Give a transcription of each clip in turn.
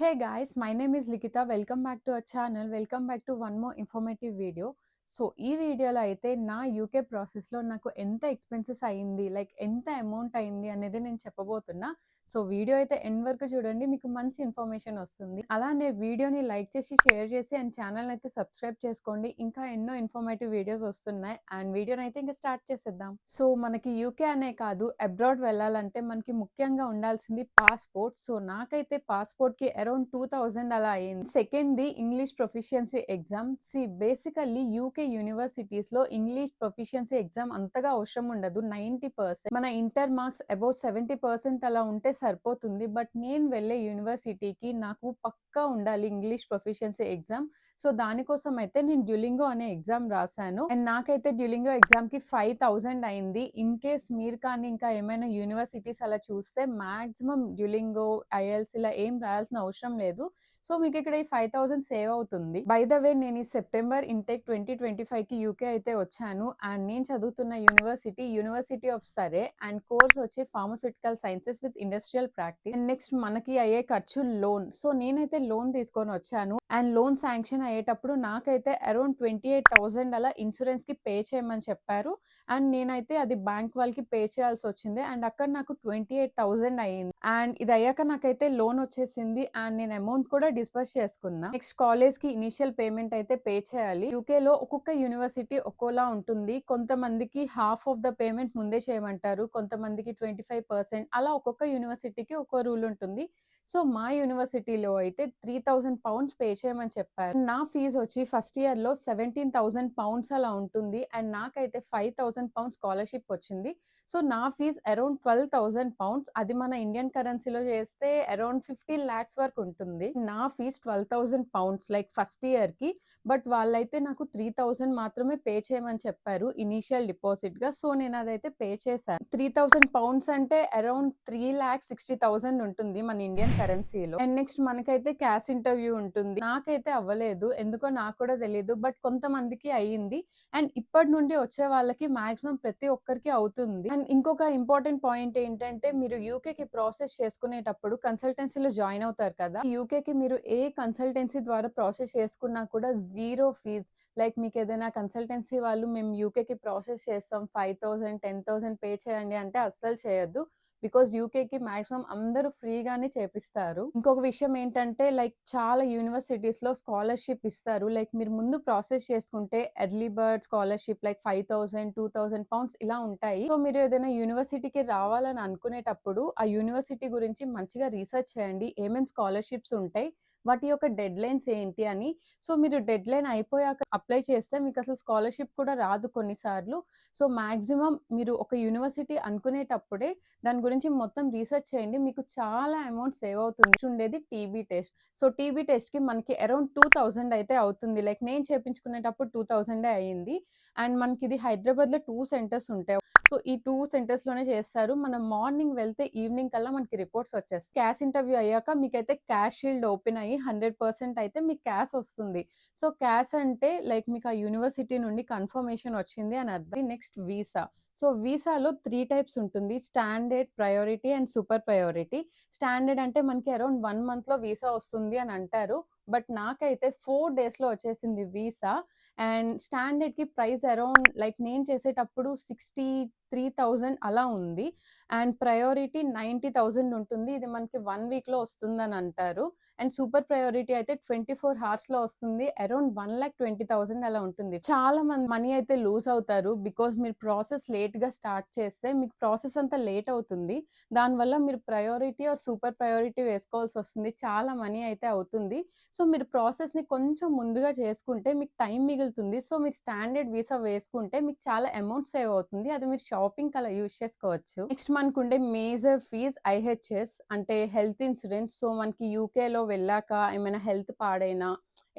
Hey guys, my name is Likita. Welcome back to our channel. Welcome back to one more informative video. So ఈ వీడియోలో అయితే నా UK ప్రాసెస్లో నాకు ఎంత ఎక్స్పెన్సెస్ అయింది, లైక్ ఎంత అమౌంట్ అయింది అనేది నేను చెప్పబోతున్నా. సో వీడియో అయితే ఎండ్ వరకు చూడండి, మీకు మంచి ఇన్ఫర్మేషన్ వస్తుంది. అలానే వీడియోని లైక్ చేసి షేర్ చేసి అండ్ ఛానల్ అయితే సబ్స్క్రైబ్ చేసుకోండి. ఇంకా ఎన్నో ఇన్ఫర్మేటివ్ వీడియోస్ వస్తున్నాయి అండ్ వీడియోని అయితే ఇంకా స్టార్ట్ చేసేద్దాం. సో మనకి యూకే అనే కాదు, అబ్రాడ్ వెళ్ళాలంటే మనకి ముఖ్యంగా ఉండాల్సింది పాస్పోర్ట్. సో నాకైతే పాస్పోర్ట్కి అరౌండ్ 2000 అలా అయింది. సెకండ్ది English proficiency exam. Basically UK universities లో ఇంగ్లీష్ ప్రొఫిషియన్సీ ఎగ్జామ్ అంతగా అవసరం ఉండదు. 90% మన ఇంటర్ మార్క్స్ అబౌవ్ 70% అలా ఉంటే సరిపోతుంది. బట్ నేను వెళ్ళే యూనివర్సిటీకి నాకు పక్కా ఉండాలి ఇంగ్లీష్ ప్రొఫిషియన్సీ ఎగ్జామ్. సో దానికోసం అయితే నేను డ్యూలింగో అనే ఎగ్జామ్ రాశాను అండ్ నాకైతే డ్యూలింగో ఎగ్జామ్ కి 5000 అయింది. ఇన్ కేస్ మీరు కానీ ఇంకా ఏమైనా యూనివర్సిటీస్ అలా చూస్తే మాక్సిమం డ్యూలింగో ఐఎల్స్ ఇలా ఏం రాయాల్సిన అవసరం లేదు. సో మీకు ఇక్కడ ఈ 5000 సేవ్ అవుతుంది. బై ద వే నేను ఈ సెప్టెంబర్ ఇంటెక్ 2025 కి యూకే అయితే వచ్చాను అండ్ నేను చదువుతున్న యూనివర్సిటీ ఆఫ్ సరే అండ్ కోర్స్ వచ్చి pharmaceutical sciences with industrial practice. And next మనకి అయ్యే ఖర్చు లోన్. సో నేనైతే లోన్ తీసుకొని వచ్చాను అండ్ లోన్ శాంక్షన్ అయ్యేటప్పుడు నాకైతే అరౌండ్ 28,000 అలా ఇన్సూరెన్స్ కి పే చేయమని చెప్పారు అండ్ నేనైతే అది బ్యాంక్ వాళ్ళకి పే చేయాల్సి వచ్చింది అండ్ అక్కడ నాకు 28,000 అయ్యింది. అండ్ ఇది అయ్యాక నాకైతే లోన్ వచ్చేసింది అండ్ నేను అమౌంట్ కూడా డిస్బర్స్ చేసుకున్నా. నెక్స్ట్ కాలేజ్ కి ఇనిషియల్ పేమెంట్ అయితే పే చేయాలి. యూకే లో ఒక్కొక్క యూనివర్సిటీ ఒక్కోలా ఉంటుంది. కొంతమందికి హాఫ్ ఆఫ్ ద పేమెంట్ ముందే చేయమంటారు, కొంతమందికి 25%, అలా ఒక్కొక్క యూనివర్సిటీకి ఒక్కో రూల్ ఉంటుంది. సో మా యూనివర్సిటీలో అయితే 3000 పౌండ్స్ పే చేయమని చెప్పారు. నా ఫీజు వచ్చి ఫస్ట్ ఇయర్ లో 17,000 పౌండ్స్ అలా ఉంటుంది అండ్ నాకైతే 5,000 పౌండ్స్ స్కాలర్షిప్ వచ్చింది. సో నా ఫీజ్ అరౌండ్ 12,000 పౌండ్స్. అది మన ఇండియన్ కరెన్సీలో చేస్తే అరౌండ్ 15 lakhs వరకు ఉంటుంది. నా fees 12,000 pounds like first year కి. బట్ వాళ్ళైతే నాకు 3,000 మాత్రమే పే చేయమని చెప్పారు ఇనీషియల్ డిపాజిట్ గా. సో నేను అదైతే పే చేశాను. 3,000 పౌండ్స్ అంటే అరౌండ్ 3,60,000 ఉంటుంది మన ఇండియన్ కరెన్సీలో. అండ్ నెక్స్ట్ మనకైతే క్యాష్ ఇంటర్వ్యూ ఉంటుంది. నాకైతే అవ్వలేదు, ఎందుకో నాకు కూడా తెలియదు, బట్ కొంతమందికి అయ్యింది అండ్ ఇప్పటి నుండి వచ్చే వాళ్ళకి మాక్సిమం ప్రతి ఒక్కరికి అవుతుంది. అండ్ ఇంకొక ఇంపార్టెంట్ పాయింట్ ఏంటంటే మీరు యూకేకి ప్రాసెస్ చేసుకునేటప్పుడు కన్సల్టెన్సీలో జాయిన్ అవుతారు కదా. యూకేకి మీరు ఏ కన్సల్టెన్సీ ద్వారా ప్రాసెస్ చేసుకున్నా కూడా జీరో ఫీజ్. లైక్ మీకు ఏదైనా కన్సల్టెన్సీ వాళ్ళు మేము యూకేకి ప్రాసెస్ చేస్తాం 5,000 10,000 పే చేయండి అంటే అస్సలు చేయొద్దు. బికాస్ యూకేకి మాక్సిమం అందరూ ఫ్రీగానే చేపిస్తారు. ఇంకొక విషయం ఏంటంటే లైక్ చాలా యూనివర్సిటీస్ లో స్కాలర్షిప్ ఇస్తారు. లైక్ మీరు ముందు ప్రాసెస్ చేసుకుంటే early bird scholarship like 5,000 2,000 pounds ఇలా ఉంటాయి. సో మీరు ఏదైనా యూనివర్సిటీకి రావాలని అనుకునేటప్పుడు ఆ యూనివర్సిటీ గురించి మంచిగా రీసెర్చ్ చేయండి, ఏమేమి స్కాలర్షిప్స్ ఉంటాయి, వాటి యొక్క డెడ్ లైన్స్ ఏంటి అని. సో మీరు డెడ్ లైన్ అయిపోయాక అప్లై చేస్తే మీకు అసలు స్కాలర్షిప్ కూడా రాదు కొన్నిసార్లు. సో మాక్సిమం మీరు ఒక యూనివర్సిటీ అనుకునేటప్పుడే దాని గురించి మొత్తం రీసెర్చ్ చేయండి, మీకు చాలా అమౌంట్ సేవ్ అవుతుంది. ఉండేది TB test. So TB test కి మనకి అరౌండ్ 2,000 అయితే అవుతుంది. లైక్ నేను చేపించుకునేటప్పుడు 2,000 అయ్యింది అండ్ మనకి ఇది హైదరాబాద్ లో 2 సెంటర్స్ ఉంటాయి. సో ఈ 2 సెంటర్స్ లోనే చేస్తారు. మనం మార్నింగ్ వెళ్తే ఈవినింగ్ కల్లా మనకి రిపోర్ట్స్ వచ్చేస్తాయి. క్యాష్ ఇంటర్వ్యూ అయ్యాక మీకైతే క్యాష్ షీల్డ్ ఓపెన్ అయ్యి 100% అయితే మీకు క్యాష్ వస్తుంది. సో క్యాష్ అంటే లైక్ మీకు ఆ యూనివర్సిటీ నుండి కన్ఫర్మేషన్ వచ్చింది అని అర్థం. Next visa. సో వీసాలో 3 టైప్స్ ఉంటుంది: standard, priority and super priority. Standard అంటే మనకి అరౌండ్ 1 month లో వీసా వస్తుంది అని అంటారు, బట్ నాకైతే 4 days లో వచ్చేసింది వీసా. అండ్ స్టాండర్డ్ కి ప్రైస్ అరౌండ్ లైక్ నేను చేసేటప్పుడు 63,000 అలా ఉంది అండ్ ప్రయారిటీ 90,000 ఉంటుంది. ఇది మనకి 1 week లో వస్తుందని అంటారు. అండ్ సూపర్ ప్రయారిటీ అయితే 24 hours లో వస్తుంది, అరౌండ్ 1,20,000 అలా ఉంటుంది. చాలా మంది మనీ అయితే లూజ్ అవుతారు బికాస్ మీరు ప్రాసెస్ లేట్ గా స్టార్ట్ చేస్తే మీకు ప్రాసెస్ అంతా లేట్ అవుతుంది. దానివల్ల మీరు ప్రయారిటీ ఆర్ సూపర్ ప్రయారిటీ వేసుకోవాల్సి వస్తుంది, చాలా మనీ అయితే అవుతుంది. సో మీరు ప్రాసెస్ ని కొంచెం ముందుగా చేసుకుంటే మీకు టైం మిగులుతుంది. సో మీరు స్టాండర్డ్ వీసా వేసుకుంటే మీకు చాలా అమౌంట్ సేవ్ అవుతుంది, అది మీరు షాపింగ్ అలా యూజ్ చేసుకోవచ్చు. నెక్స్ట్ మనకుండే మేజర్ ఫీజ్ ఐహెచ్ఎస్ అంటే హెల్త్ ఇన్సూరెన్స్. సో మనకి యూకే లో వెళ్ళాక ఏమైనా హెల్త్ పాడైనా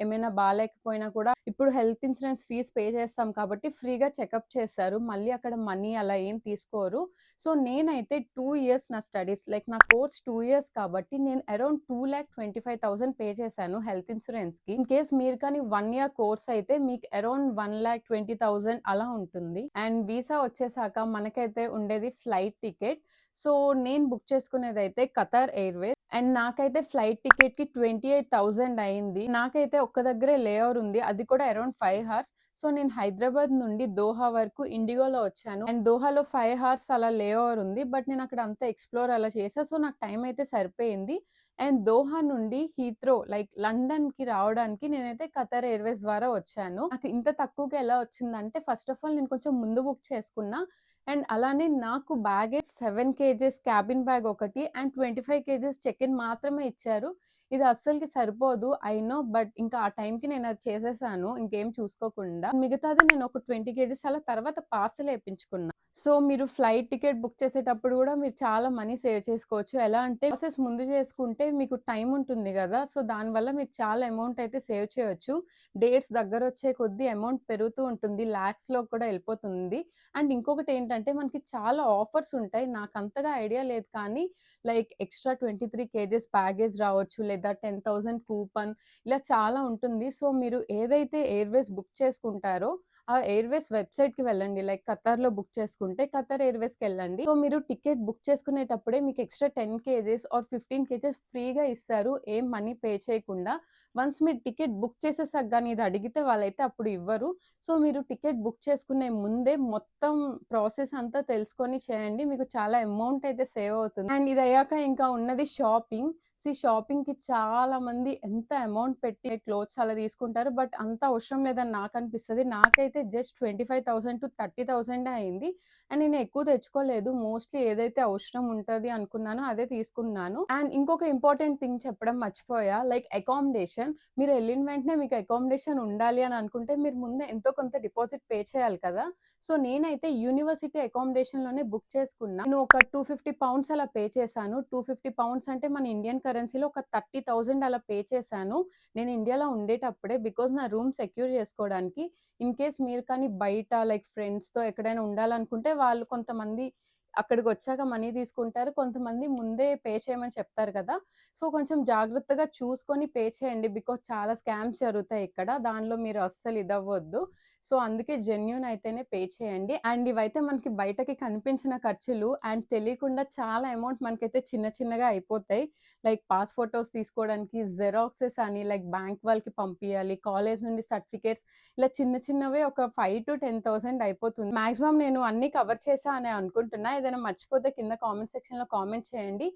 ఏమైనా బాగాలేకపోయినా కూడా ఇప్పుడు హెల్త్ ఇన్సూరెన్స్ ఫీజ్ పే చేస్తాం కాబట్టి ఫ్రీగా చెకప్ చేస్తారు. మళ్ళీ అక్కడ మనీ అలా ఏం తీసుకోరు. సో, నేనైతే 2 ఇయర్స్ నా స్టడీస్ లైక్ నా కోర్స్ 2 ఇయర్స్ కాబట్టి నేను అరౌండ్ 2,25,000 పే చేశాను హెల్త్ ఇన్సూరెన్స్‌కి. ఇన్ కేస్ మీరు కానీ 1 ఇయర్ కోర్స్ అయితే మీకు అరౌండ్ 1,20,000 అలా ఉంటుంది. అండ్ వీసా వచ్చేసాక మనకైతే ఉండేది ఫ్లైట్ టికెట్. సో, నేను బుక్ చేసుకునేదైతే ఖతార్ ఎయిర్‌వేస్ అండ్ నాకైతే ఫ్లైట్ టికెట్‌కి 28,000 అయింది. నాకైతే ఒక్క దగ్గరే లే ఓవర్ ఉంది. అది కూడా అరౌండ్ 5 హవర్స్. సో, నేను హైదరాబాద్ నుండి దోహా వరకు ఇండిగోలో వచ్చాను. అండ్ దోహాలో 5 హవర్స్ అలా లే ఓవర్ ఉంది. బట్ నేను అక్కడ అంతా ఎక్స్‌ప్లోర్ అలా చేశా. సో, నాకు టైం అయితే సరిపోయింది. అండ్ దోహా నుండి హీత్రో లైక్ లండన్‌కి రావడానికి నేనైతే ఖతార్ ఎయిర్‌వేస్ ద్వారా వచ్చాను. నాకు ఇంత తక్కువగా ఎలా వచ్చిందంటే ఫస్ట్ ఆఫ్ ఆల్ నేను కొంచెం ముందు బుక్ చేసుకున్నా. అండ్ అలానే నాకు బ్యాగేజ్ 7 కేజెస్ క్యాబిన్ బ్యాగ్ ఒకటి అండ్ 25 కేజెస్ చెక్ ఇన్ మాత్రమే ఇచ్చారు. ఇది అస్సలకి సరిపోదు. ఐ నో బట్ ఇంకా ఆ టైంకి నేను అది చేసేసాను. ఇంకేం చూసుకోకుండా. మిగతాది నేను ఒక 20 కేజెస్ అలా తర్వాత పార్సెల్ ఏపించుకున్నా. సో, మీరు ఫ్లైట్ టికెట్ బుక్ చేసేటప్పుడు గూడా మీరు చాలా మనీ సేవ్ చేసుకోవచ్చు. ఎలా అంటే ప్రాసెస్ ముందు చేసుకుంటే మీకు టైం ఉంటుంది గదా! సో, దానివల్ల మీరు చాలా అమౌంట్ అయితే సేవ్ చేయొచ్చు. డేట్స్ దగ్గరొచ్చే కొద్దీ అమౌంట్ పెరుగుతూ ఉంటుంది. లాక్స్‌లో కూడా ఎళ్ళిపోతుంది. అండ్ ఇంకొకటేంటంటే మనకి చాలా ఆఫర్స్ ఉంటాయి. నాకంతగా ఐడియా లేదు కానీ లైక్ ఎక్స్‌ట్రా 23 కేజెస్ బ్యాగేజ్ రావచ్చు. లేదా 10,000 కూపన్ ఇలా చాలా ఉంటుంది. సో, మీరు ఏదైతే ఎయిర్‌వేస్ బుక్ చేసుకుంటారో ఆ ఎయిర్‌వేస్ వెబ్‌సైట్‌కి వెళ్ళండి. లైక్ ఖతార్‌లో బుక్ చేసుకుంటే ఖతార్ ఎయిర్‌వేస్‌కెళ్ళండి. సో, మీరు టికెట్ బుక్ చేసుకునేటప్పుడే మీకు ఎక్స్‌ట్రా 10 కేజెస్ ఆర్ 15 కేజెస్ ఫ్రీగా ఇస్తారు. ఏం మనీ పే చేయకుండా. వన్స్ మీరు టికెట్ బుక్ చేసేసాక గాని ఇది అడిగితే వాళ్ళైతే అప్పుడు ఇవ్వరు. సో, మీరు టికెట్ బుక్ చేసుకునే ముందే మొత్తం ప్రాసెస్ అంతా తెలుసుకొని చేయండి. మీకు చాలా అమౌంట్ అయితే సేవ్ అవుతుంది. అండ్ ఇదయ్యాక ఇంకా ఉన్నది షాపింగ్. షాపింగ్‌కి చాలా మంది ఎంత అమౌంట్ పెట్టి క్లోత్స్ అలా తీసుకుంటారు. బట్ అంత అవసరం లేదని నాకనిపిస్తది. నాకైతే జస్ట్ 25,000-30,000 అయింది. అండ్ నేను ఎక్కువ తెచ్చుకోలేదు. మోస్ట్‌లీ ఏదైతే అవసరం ఉంటది అనుకున్నానో అదే తీసుకున్నాను. అండ్ ఇంకొక ఇంపార్టెంట్ థింగ్ చెప్పడం మర్చిపోయా. Like accommodation. మీరు ఎళ్ళిన వెంటనే మీకు అకామిడేషన్ ఉండాలి అని అనుకుంటే మీరు ముందే ఎంతో కొంత డిపాజిట్ పే చేయాలి కదా! సో, నేనైతే యూనివర్సిటీ అకామిడేషన్‌లోనే బుక్ చేసుకున్నా. నేను ఒక £250 అలా పే చేశాను. £250 అంటే మన ఇండియన్ కరెన్సీలో ఒక 30,000 అలా పే చేశాను. నేను ఇండియాలో ఉండేటప్పుడే. బికాజ్ నా రూమ్ సెక్యూర్ చేసుకోవడానికి. ఇన్ కేస్ మీరు కానీ బయట లైక్ ఫ్రెండ్స్‌తో ఎక్కడైనా ఉండాలనుకుంటే వాళ్ళు కొంతమంది అక్కడికొచ్చాక మనీ తీసుకుంటారు. కొంతమంది ముందే పే చేయమని చెప్తారు కదా! సో, కొంచెం జాగ్రత్తగా చూసుకొని పే చేయండి. బికాజ్ చాలా స్కామ్స్ జరుగుతాయి ఇక్కడ. దానిలో మీరు అస్సలు ఇదవ్వొద్దు. సో, అందుకే జెన్యూన్ అయితేనే పే చేయండి. అండ్ ఇవైతే మనకి బయటకి కనిపించిన ఖర్చులు. అండ్ తెలియకుండా చాలా అమౌంట్ మనకైతే చిన్న చిన్నగా అయిపోతాయి. లైక్ పాస్ ఫోటోస్ తీసుకోవడానికి జెరాక్సెస్ అని లైక్ బ్యాంక్ వాళ్ళకి పంపియాలి. కాలేజ్ నుండి సర్టిఫికేట్స్ ఇలా చిన్న చిన్నవే ఒక 5,000-10,000 అయిపోతుంది. మాక్సిమం నేను అన్నీ కవర్ చేశా అనే అనుకుంటున్నా. ఏదైనా మర్చిపోతే కింద కామెంట్ సెక్షన్‌లో కామెంట్ చేయండి.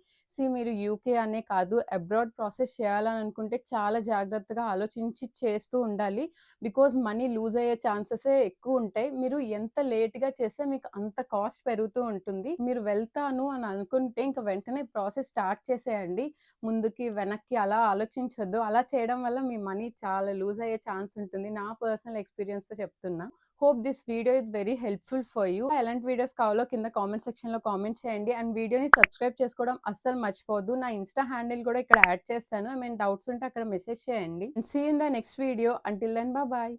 మీరు యూకే అనే కాదు అబ్రాడ్ ప్రాసెస్ చేయాలని అనుకుంటే చాలా జాగ్రత్తగా ఆలోచించి చేస్తూ ఉండాలి. బికాజ్ మనీ లూజ్ అయ్యే ఛాన్సెసే ఎక్కువుంటాయి. మీరు ఎంత లేట్‌గా చేస్తే మీకు అంత కాస్ట్ పెరుగుతూ ఉంటుంది. మీరు వెళ్తాను అని అనుకుంటే ఇంక వెంటనే ప్రాసెస్ స్టార్ట్ చేసేయండి. ముందుకి, వెనక్కి అలా ఆలోచించొద్దు. అలా చేయడం వల్ల మీ మనీ చాలా లూజ్ అయ్యే ఛాన్స్ ఉంటుంది. నా పర్సనల్ ఎక్స్‌పీరియన్స్‌తో చెప్తున్నా. Hope this video is very helpful for you. ఎలాంటి వీడియోస్ కావాలో కింద కామెంట్ సెక్షన్‌లో కామెంట్ చేయండి. అండ్ వీడియోని సబ్స్క్రైబ్ చేసుకోవడం అస్సలు మర్చిపోవద్దు. నా ఇన్‌స్టా హ్యాండిల్ కూడా ఇక్కడ యాడ్ చేస్తాను. ఏమైనా డౌట్స్ ఉంటే అక్కడ మెసేజ్ చేయండి. See you in the next video. Until then bye.